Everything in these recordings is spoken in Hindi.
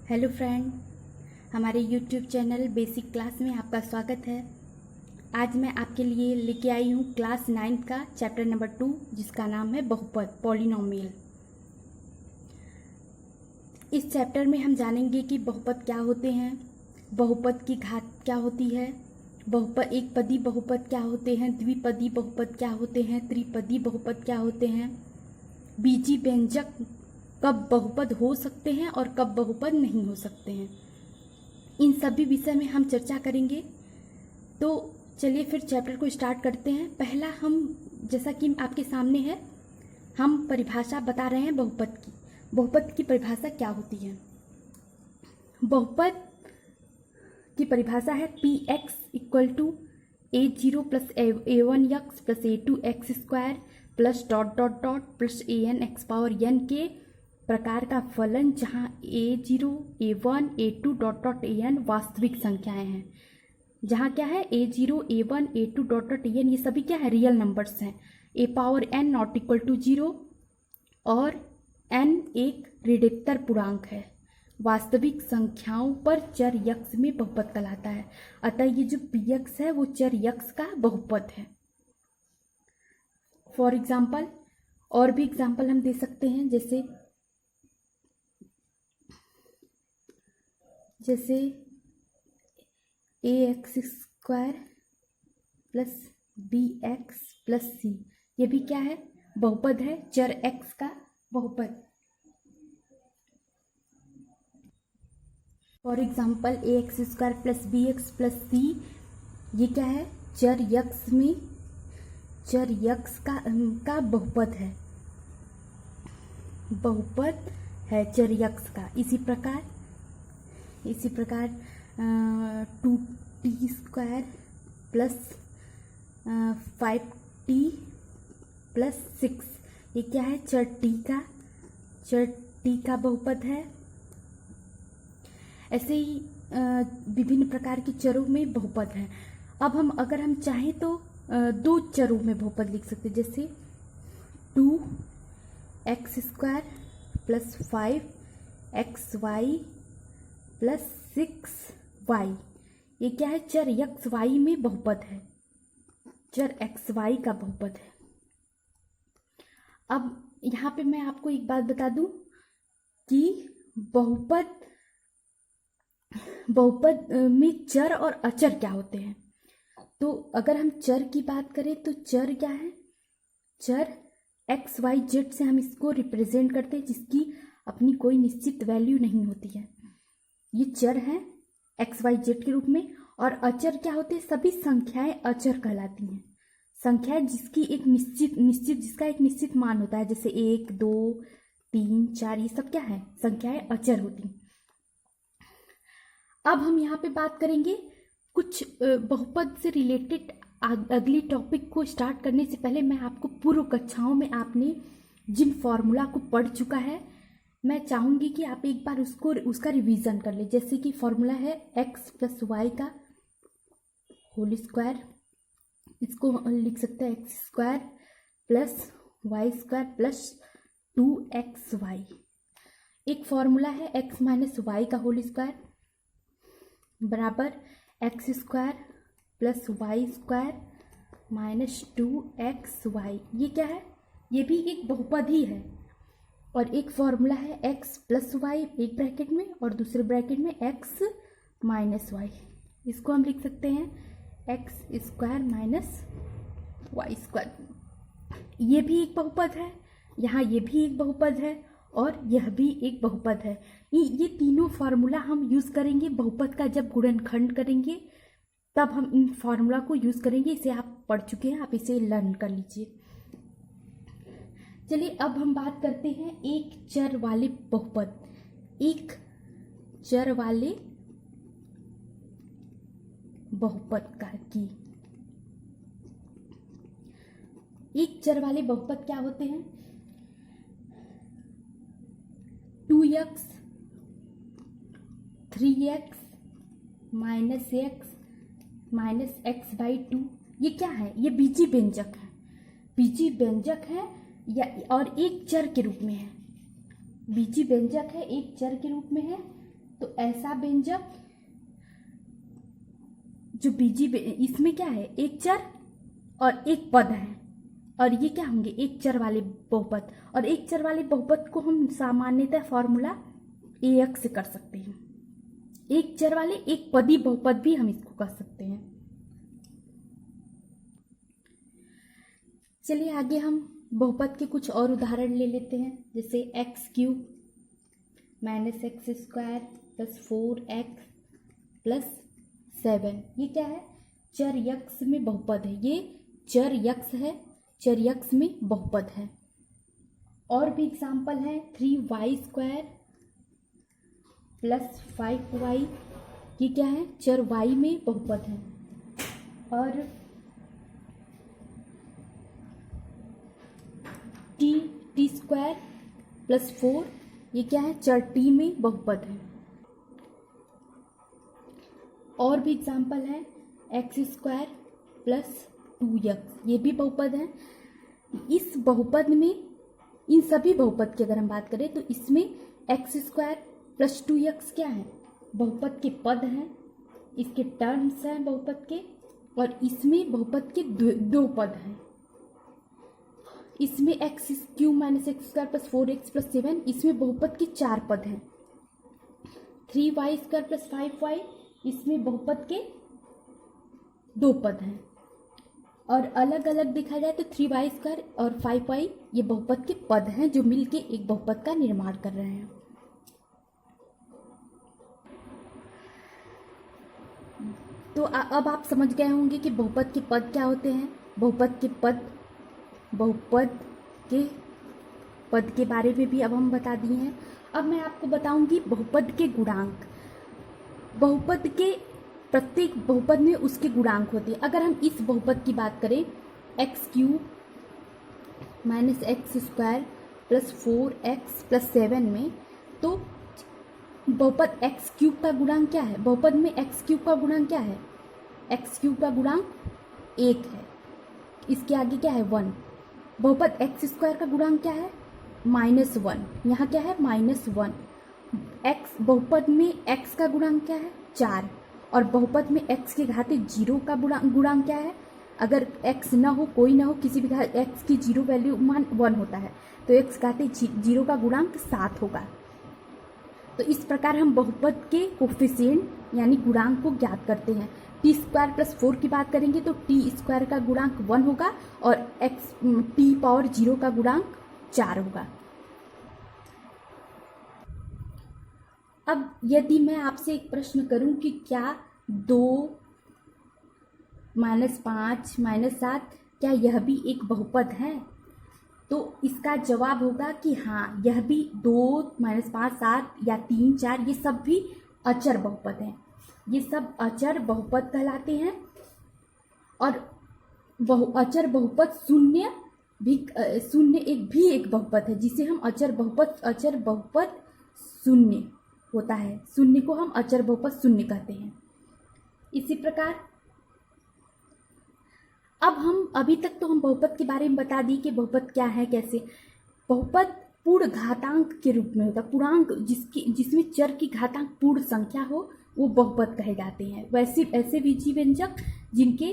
हेलो फ्रेंड, हमारे यूट्यूब चैनल बेसिक क्लास में आपका स्वागत है। आज मैं आपके लिए लेके आई हूँ क्लास 9 का चैप्टर नंबर 2 जिसका नाम है बहुपद पॉलिनोमियल। इस चैप्टर में हम जानेंगे कि बहुपद क्या होते हैं, बहुपद की घात क्या होती है, बहुपद एक पदी बहुपद क्या होते हैं, द्विपदी बहुपद क्या होते हैं, त्रिपदी बहुपद क्या होते हैं, बीजी व्यंजक कब बहुपद हो सकते हैं और कब बहुपद नहीं हो सकते हैं। इन सभी विषय में हम चर्चा करेंगे। तो चलिए फिर चैप्टर को स्टार्ट करते हैं। पहला हम जैसा कि आपके सामने है, हम परिभाषा बता रहे हैं बहुपद की। बहुपद की परिभाषा क्या होती है? बहुपद की परिभाषा है px equal to a0 plus a1x plus a2x square plus dot dot dot plus an x power n के प्रकार का फलन जहाँ a0, a1, a2 dot dot an वास्तविक संख्याएं हैं। जहाँ क्या है a0, a1, a2 dot dot an ये सभी क्या है, रियल नंबर्स हैं। a power n not equal to 0 और n एक ऋणात्मक पूर्णांक है। वास्तविक संख्याओं पर चर यक्ष में बहुपद कहलाता है। अतः ये जो px है वो चर यक्ष का बहुपद है। फॉर एग्जाम्पल और भी एग्जाम्पल हम दे सकते हैं, जैसे ax square plus bx plus c, ये भी क्या है, बहुपद है, चर x का बहुपद। For example ax square plus bx plus c, ये क्या है, चर यक्ष में चर यक्ष का बहुपद है, बहुपद है चर यक्ष का। इसी प्रकार 2t square plus 5t plus 6, ये क्या है, चर t का बहुपद है। ऐसे ही विभिन्न प्रकार के चरों में बहुपद है। अब अगर हम चाहें तो दो चरों में बहुपद लिख सकते हैं, जैसे 2x square plus 5xy plus 6y, ये क्या है, चर एक्स वाई में बहुपद है, चर एक्स वाई का बहुपद है। अब यहाँ पे मैं आपको एक बात बता दूं कि बहुपद में चर और अचर क्या होते हैं। तो अगर हम चर की बात करें तो चर क्या है, चर एक्स वाई जेड से हम इसको रिप्रेजेंट करते हैं जिसकी अपनी कोई निश्चित वैल्यू नहीं होती है। ये चर हैं एक्स वाई जेड के रूप में। और अचर क्या होते हैं, सभी संख्याएं अचर कहलाती हैं। संख्या जिसकी एक जिसका एक निश्चित मान होता है, जैसे 1, 2, 3, 4, ये सब क्या है, संख्याएं अचर होती हैं। अब हम यहाँ पे बात करेंगे कुछ बहुपद से रिलेटेड। अगली टॉपिक को स्टार्ट करने से पहले मैं आपको पूर्व कक्षाओं में आपने जिन फॉर्मूला को पढ़ चुका है, मैं चाहूँगी कि आप एक बार उसका रिवीजन कर ले। जैसे कि फॉर्मूला है x प्लस वाई का होल स्क्वायर, इसको लिख सकते हैं x square plus y square plus 2xy। एक फॉर्मूला है x माइनस वाई का होल स्क्वायर बराबर x square plus y square minus 2xy। ये क्या है, ये भी एक बहुपद ही है। और एक फॉर्मूला है x प्लस वाई एक ब्रैकेट में और दूसरे ब्रैकेट में x माइनस वाई, इसको हम लिख सकते हैं x square minus y square. ये भी एक बहुपद है, यहाँ ये भी एक बहुपद है और यह भी एक बहुपद है। ये तीनों फार्मूला हम यूज़ करेंगे बहुपद का। जब गुणनखंड करेंगे तब हम इन फार्मूला को यूज़ करेंगे। इसे आप पढ़ चुके हैं, आप इसे लर्न कर लीजिए। चलिए अब हम बात करते हैं एक चर वाले बहुपद। एक चर वाले बहुपद की एक चर वाले बहुपद क्या होते हैं, 2x 3x minus x minus x by 2, ये क्या है, ये बीजी व्यंजक है। बीजी व्यंजक है और एक चर के रूप में है। बीजी व्यंजक है, एक चर के रूप में है तो ऐसा व्यंजक जो बीजी इसमें क्या है, एक चर और एक पद है, और ये क्या होंगे, एक चर वाले बहुपद। और एक चर वाले बहुपद को हम सामान्यतः फॉर्मूला AX से कर सकते हैं। एक चर वाले एक पदी बहुपद भी हम इसको कर सकते हैं। चलिए आगे हम बहुपद के कुछ और उदाहरण ले लेते हैं, जैसे x³ - x² + 4x + 7। ये क्या है, चर यक्ष में बहुपद है, ये चर यक्ष है, चर यक्ष में बहुपद है। और भी एग्जाम्पल है 3y² + 5y, ये क्या है, चर y में बहुपद है। और t² + 4, ये क्या है, चर t में बहुपद है। और भी एग्जाम्पल है x² + 2x, ये भी बहुपद है। इस बहुपद में, इन सभी बहुपद की अगर हम बात करें तो इसमें x² + 2x क्या है, बहुपद के पद हैं, इसके टर्म्स हैं बहुपद के, और इसमें बहुपद के दो पद हैं। इसमें x³ - x² + 4x + 7, इसमें बहुपद के 4 पद हैं। 3y² + 5y, इसमें बहुपद के 2 पद हैं। और अलग अलग देखा जाए तो 3y² और 5y ये बहुपद के पद हैं जो मिलके एक बहुपद का निर्माण कर रहे हैं। तो अब आप समझ गए होंगे कि बहुपद के पद क्या होते हैं। बहुपद के पद के बारे में भी अब हम बता दिए हैं। अब मैं आपको बताऊंगी बहुपद के गुणांक। बहुपद के प्रत्येक बहुपद में उसके गुणांक होते हैं। अगर हम इस बहुपद की बात करें x³ - x² + 4x + 7 में, तो बहुपद x³ का गुणांक क्या है, बहुपद में x³ का गुणांक क्या है, x³ का गुणांक 1 है, इसके आगे क्या है 1। बहुपद x² का गुणांक क्या है, -1, यहाँ क्या है -1। x बहुपद में x का गुणांक क्या है 4, और बहुपद में x के घाते 0 का गुणांक क्या है, अगर x ना हो, कोई ना हो, किसी भी घात x की 0 वैल्यू मान 1 होता है, तो x घाते 0 का गुणांक 7 होगा। तो इस प्रकार हम बहुपद के कोफिशिएंट यानी गुणांक को ज्ञात करते हैं। t² + 4 की बात करेंगे तो t² का गुणांक 1 होगा और t⁻0 का गुणांक 4 होगा। अब यदि मैं आपसे एक प्रश्न करूं कि क्या 2 - 5 - 7 क्या यह भी एक बहुपद है, तो इसका जवाब होगा कि हाँ, यह भी 2 - 5 7 या 3 4 ये सब भी अचर बहुपद हैं। ये सब अचर बहुपद कहलाते हैं। और अचर बहुपद शून्य एक बहुपद है, जिसे हम अचर बहुपद शून्य होता है, शून्य को हम अचर बहुपद शून्य कहते हैं। इसी प्रकार अब हम अभी तक तो हम बहुपद के बारे में बता दी कि बहुपद क्या है, कैसे। बहुपद पूर्ण घातांक के रूप में होता है, पूर्णांक जिसमें चर की घातांक पूर्ण संख्या हो वो बहुपद कहे जाते हैं। वैसे ऐसे बीजी व्यंजक जिनके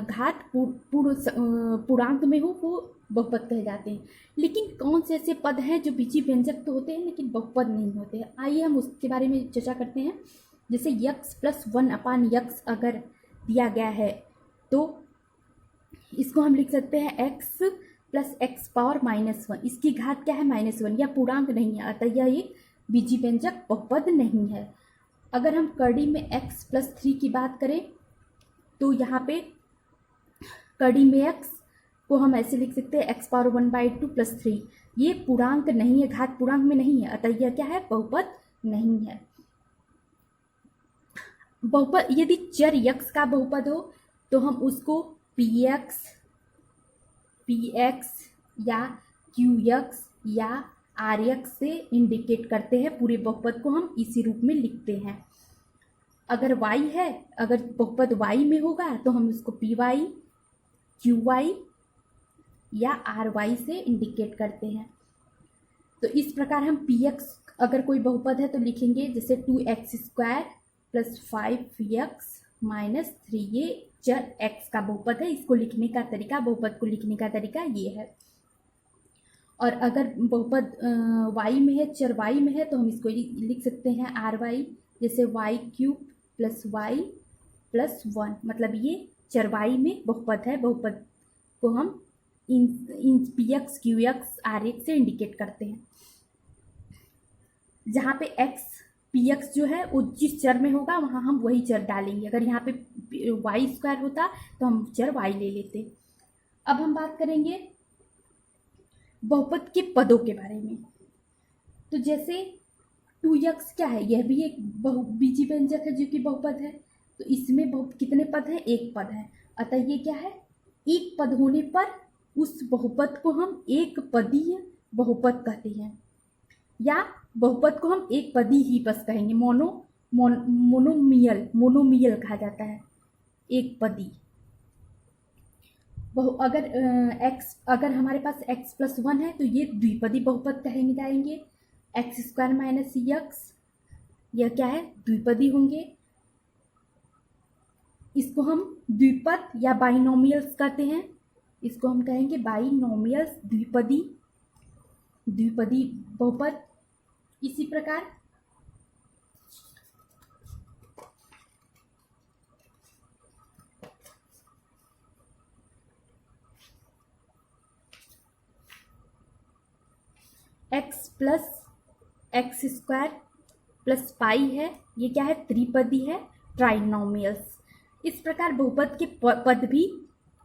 घात पूर्णांक में हो वो बहुपद कहे जाते हैं। लेकिन कौन से ऐसे पद हैं जो बीजी व्यंजक तो होते हैं लेकिन बहुपद नहीं होते हैं, आइए हम उसके बारे में चर्चा करते हैं। जैसे यक्स + 1/यक्स अगर दिया गया है तो इसको हम लिख सकते हैं x + x⁻−1, इसकी घात क्या है -1, यह पूर्णांक नहीं है, अतः यह एक बीजी व्यंजक बहुपद नहीं है। अगर हम कड़ी में x + 3 की बात करें तो यहाँ पे कड़ी में x को हम ऐसे लिख सकते हैं x⁻1/2 + 3, ये पूर्णांक नहीं है, घात पूर्णांक में नहीं है, अतः यह क्या है, बहुपद नहीं है। बहुपद यदि चर यक्ष का बहुपद हो तो हम उसको px या qx या rx से इंडिकेट करते हैं। पूरे बहुपद को हम इसी रूप में लिखते हैं। अगर y है, अगर बहुपद y में होगा तो हम उसको py qy या ry से इंडिकेट करते हैं। तो इस प्रकार हम पी एक्स अगर कोई बहुपद है तो लिखेंगे जैसे 2x² + 5x - 3, ये चर x का बहुपद है। इसको लिखने का तरीका, बहुपद को लिखने का तरीका ये है। और अगर बहुपद y में है, चर y में है, तो हम इसको लिख सकते हैं ry, जैसे y³ + y + 1, मतलब ये चर y में बहुपद है। बहुपद को हम इन px, qx, rx से इंडिकेट करते हैं, जहाँ पे x px जो है वो जिस चर में होगा वहाँ हम वही चर डालेंगे। अगर यहाँ पे y² होता तो हम चर y ले लेते। अब हम बात करेंगे बहुपद के पदों के बारे में। तो जैसे 2x क्या है, यह भी एक बीजी व्यंजक है जो कि बहुपद है। तो इसमें कितने पद हैं? एक पद है। अतः ये क्या है? एक पद होने पर उस बहुपद को हम एक पदीय बहुपद कहते हैं, या बहुपद को हम एक पदी ही बस कहेंगे, मोनोमियल कहा जाता है, एक पदी। अगर हमारे पास x + 1 है तो ये द्विपदी बहुपद कहेंगे जाएंगे। x² - x, यह क्या है? द्विपदी होंगे। इसको हम द्विपद या बाइनोमियल्स कहते हैं। इसको हम कहेंगे बाइनोमियल्स, द्विपदी बहुपद। इसी प्रकार x + x² + पाई है, ये क्या है? त्रिपदी है, ट्राइनोमियल्स। इस प्रकार बहुपद के पद भी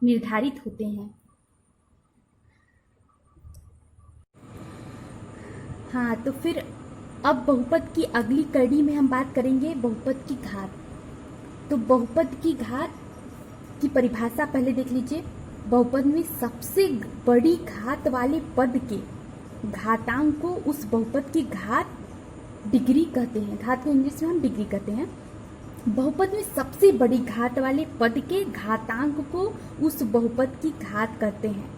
निर्धारित होते हैं। हाँ, तो फिर अब बहुपद की अगली कड़ी में हम बात करेंगे बहुपद की घात। तो बहुपद की घात की परिभाषा पहले देख लीजिए। बहुपद में सबसे बड़ी घात वाले पद के घातांक को उस बहुपद की घात डिग्री कहते हैं। घात को इंग्लिश में हम डिग्री कहते हैं। बहुपद में सबसे बड़ी घात वाले पद के घातांक को उस बहुपद की घात कहते हैं।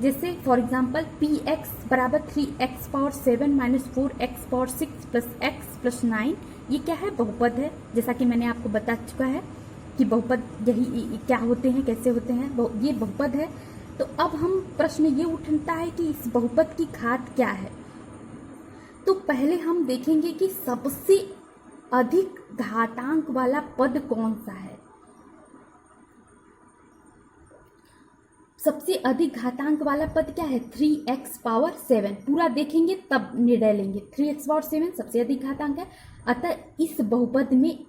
जैसे for example px = 3x⁴ - 4x⁴ + x + 9, ये क्या है? बहुपद है। जैसा कि मैंने आपको बता चुका है कि बहुपद यही क्या होते हैं, कैसे होते हैं, ये बहुपद है। तो अब हम प्रश्न ये उठता है कि इस बहुपद की घात क्या है। तो पहले हम देखेंगे कि सबसे अधिक घातांक वाला पद कौन सा है। सबसे अधिक घातांक वाला पद क्या है? 3x⁴ पूरा देखेंगे तब निर्णय लेंगे। 3x⁴ सबसे अधिक घातांक है। अतः इस बहुपद में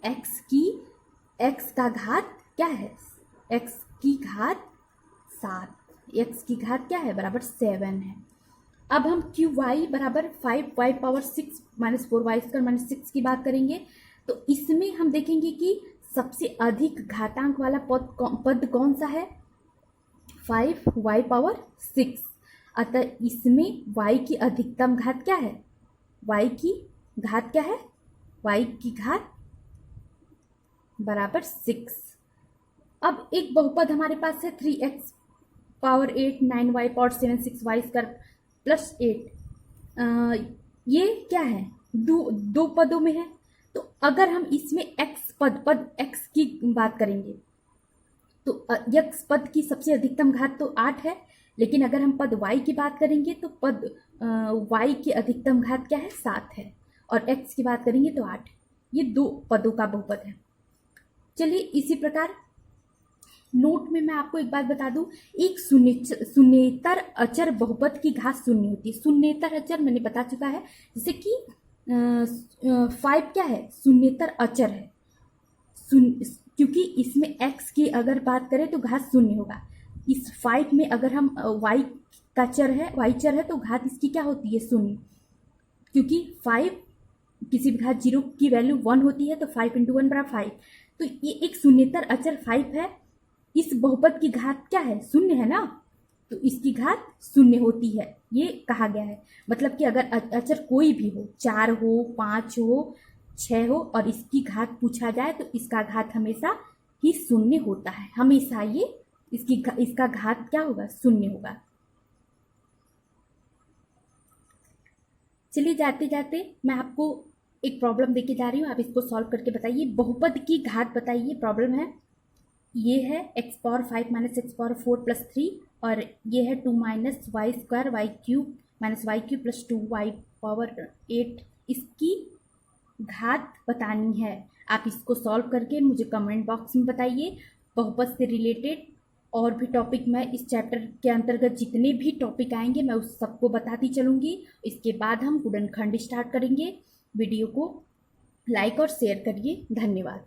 x का घात क्या है? x की घात 7, x की घात क्या है? बराबर 7 है। अब हम qy = 5y⁴ - 4y² - 6 की बात करेंगे। तो इसमें हम देखेंगे कि सबसे अधिक घातांक वाला पद कौन सा है? 5y⁴ अतः इसमें y की अधिकतम घात क्या है? y की घात क्या है? y की घात बराबर 6। अब एक बहुपद हमारे पास है 3x⁴ 9y⁴ 6y² + 8। ये क्या है? दो पदों में है। तो अगर हम इसमें x पद x की बात करेंगे तो x पद की सबसे अधिकतम घात तो 8 है, लेकिन अगर हम पद y की बात करेंगे तो पद y की अधिकतम घात क्या है? 7 है, और x की बात करेंगे तो 8। ये दो पदों का बहुपद है। चलिए इसी प्रकार नोट में मैं आपको एक बात बता दूं, एक शून्येतर अचर बहुपद की घात 0 होती है। शून्येतर अचर मैंने बता चुका है, जैसे कि 5 क्या है? शून्येतर अचर है, क्योंकि इसमें x की अगर बात करें तो घात 0 होगा। इस 5 में अगर हम y का चर है, y चर है, तो घात इसकी क्या होती है? 0, क्योंकि 5 किसी भी घात 0 की वैल्यू 1 होती है, तो 5 × 1 = 5। तो ये एक शून्येतर अचर 5 है। इस बहुपद की घात क्या है? 0 है ना, तो इसकी घात 0 होती है, ये कहा गया है। मतलब कि अगर अचर कोई भी हो, 4 हो, 5 हो, 6 हो, और इसकी घात पूछा जाए तो इसका घात हमेशा ही 0 होता है। हमेशा ये इसका घात क्या होगा? 0 होगा। चलिए जाते जाते मैं आपको एक प्रॉब्लम देके जा रही हूँ, आप इसको सॉल्व करके बताइए। बहुपद की घात बताइए, प्रॉब्लम है ये है x power 5 minus x power 4 plus 3 और ये है 2 minus y square y cube minus y cube plus 2 y power 8, इसकी घात बतानी है। आप इसको सॉल्व करके मुझे कमेंट बॉक्स में बताइए। बहुपद से रिलेटेड और भी टॉपिक मैं इस चैप्टर के अंतर्गत जितने भी टॉपिक आएंगे मैं उस सबको बताती चलूँगी। इसके बाद हम गुणनखंड स्टार्ट करेंगे। वीडियो को लाइक और शेयर करिए। धन्यवाद।